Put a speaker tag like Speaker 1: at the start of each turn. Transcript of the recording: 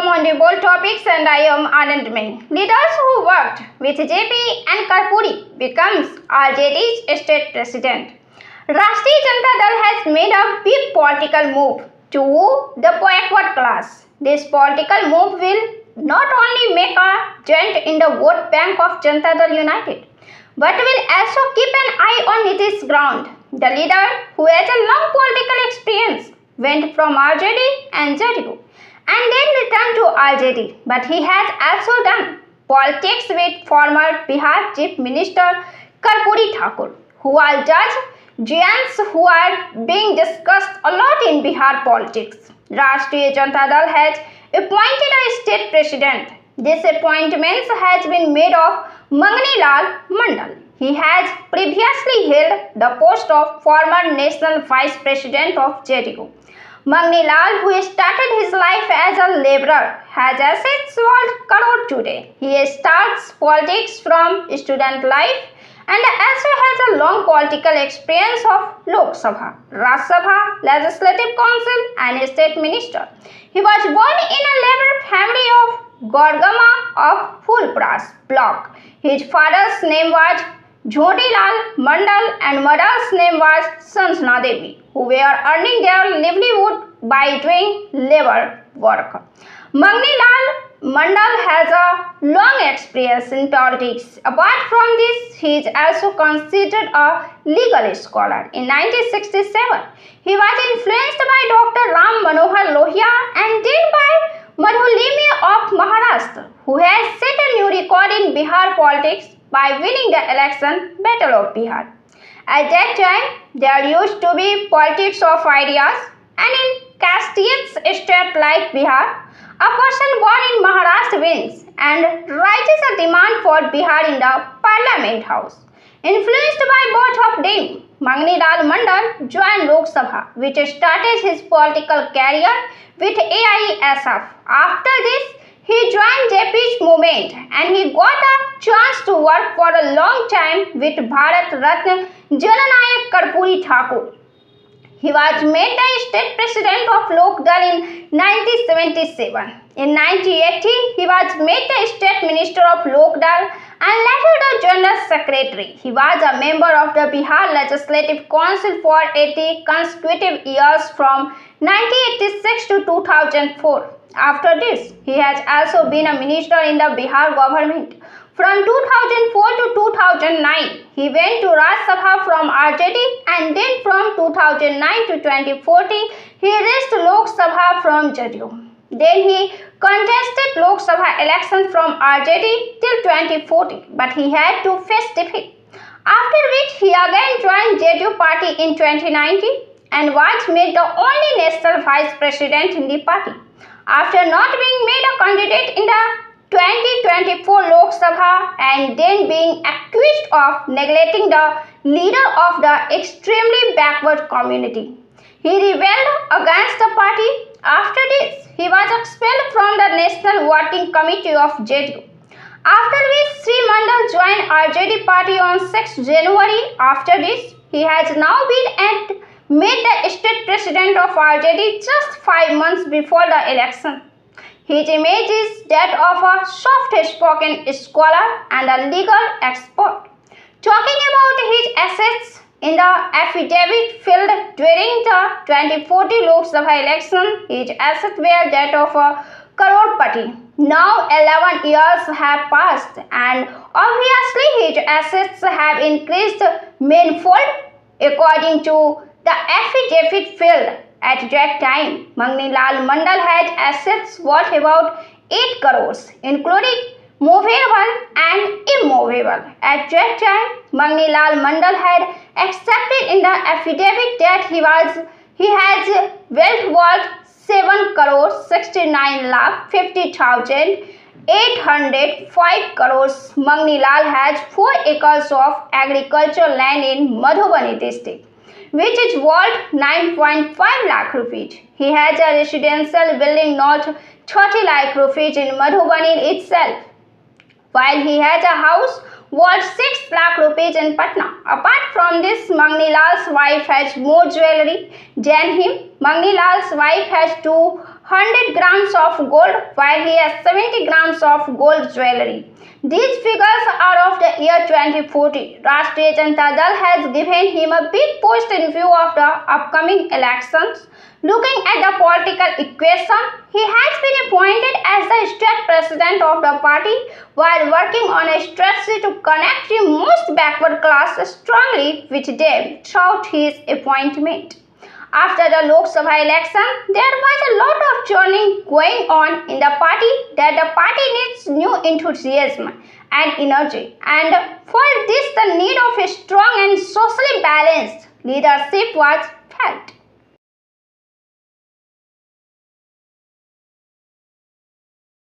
Speaker 1: on the bold topics and I am Anand Main. Leaders who worked with JP and Karpuri becomes RJD's state president. Rashtriya Janata Dal has made a big political move to woo the backward class. This political move will not only make a dent in the vote bank of Janata Dal United, but will also keep an eye on Nitish's ground. The leader, who has a long political experience, went from RJD and JDU and then returned to RJD. But he has also done politics with former Bihar Chief Minister Karpuri Thakur, who are judge giants who are being discussed a lot in Bihar politics. Rashtriya Janata Dal has appointed a state president. This appointment has been made of Mangani Lal Mandal. He has previously held the post of former national vice president of JDU. Mangani Lal, who started his life as a labourer, has assets worth crore today. He starts politics from student life and also has a long political experience of Lok Sabha, Rajya Sabha, Legislative Council and State Minister. He was born in a labourer family of Gorgama of Phulpras block. His father's name was Jhotilal Mandal and mother's name was Sanjana Devi, who were earning their livelihood by doing labour work. Mangani Lal Mandal has a long experience in politics. Apart from this, he is also considered a legal scholar. In 1967, he was influenced by Dr. Ram Manohar Lohia and then by Madhulime of Maharashtra, who has set a new record in Bihar politics by winning the election Battle of Bihar. At that time, there used to be politics of ideas, and in castious state like Bihar, a person born in Maharashtra wins and raises a demand for Bihar in the Parliament House. Influenced by both of them, Mangani Lal Mandal joined Lok Sabha, which started his political career with AISF. After this, he joined JP's movement and he got a chance to work for a long time with Bharat Ratna Jananayak Karpuri Thakur. He was made the state president of Lok Dal in 1977. In 1980, he was made the state minister of Lok Dal and later the general secretary. He was a member of the Bihar Legislative Council for 80 consecutive years from 1986 to 2004. After this, he has also been a minister in the Bihar government. From 2004 to 2009, he went to Rajya Sabha from RJD and then from 2009 to 2014, he reached Lok Sabha from JDU. Then he contested Lok Sabha elections from RJD till 2014, but he had to face defeat. After which he again joined JDU party in 2019 and was made the only national vice president in the party. After not being made a candidate in the 2024 Lok Sabha and then being accused of neglecting the leader of the extremely backward community, he rebelled against the party. After this, he was expelled from the National Working Committee of JDU. After which Sri Mandal joined RJD party on 6 January. After this, he has now been made the state president of RJD just 5 months before the election. His image is that of a soft-spoken scholar and a legal expert. Talking about his assets in the affidavit filed during the 2014 Lok Sabha election, his assets were that of a crorepati. Now 11 years have passed and obviously his assets have increased manifold. According to the affidavit filed at that time, Mangani Lal Mandal had assets worth about 8 crores, including movable and immovable. At that time, Mangani Lal Mandal had accepted in the affidavit that he has wealth worth 7 crores 69 lakh 50,000 805 crores. Mangani Lal has 4 acres of agricultural land in Madhubani district, which is worth 9.5 lakh rupees. He has a residential building worth 30 lakh rupees in Madhubani itself, while he has a house worth 6 lakh rupees in Patna. Apart from this, Mangani Lal's wife has more jewelry than him. Mangani Lal's wife has 2 100 grams of gold while he has 70 grams of gold jewelry. These figures are of the year 2014. Rashtriya Janata Dal has given him a big post in view of the upcoming elections. Looking at the political equation, he has been appointed as the state president of the party while working on a strategy to connect the most backward class strongly with them throughout his appointment. After the Lok Sabha election, there was a lot of churning going on in the party that the party needs new enthusiasm and energy, and for this the need of a strong and socially balanced leadership was felt.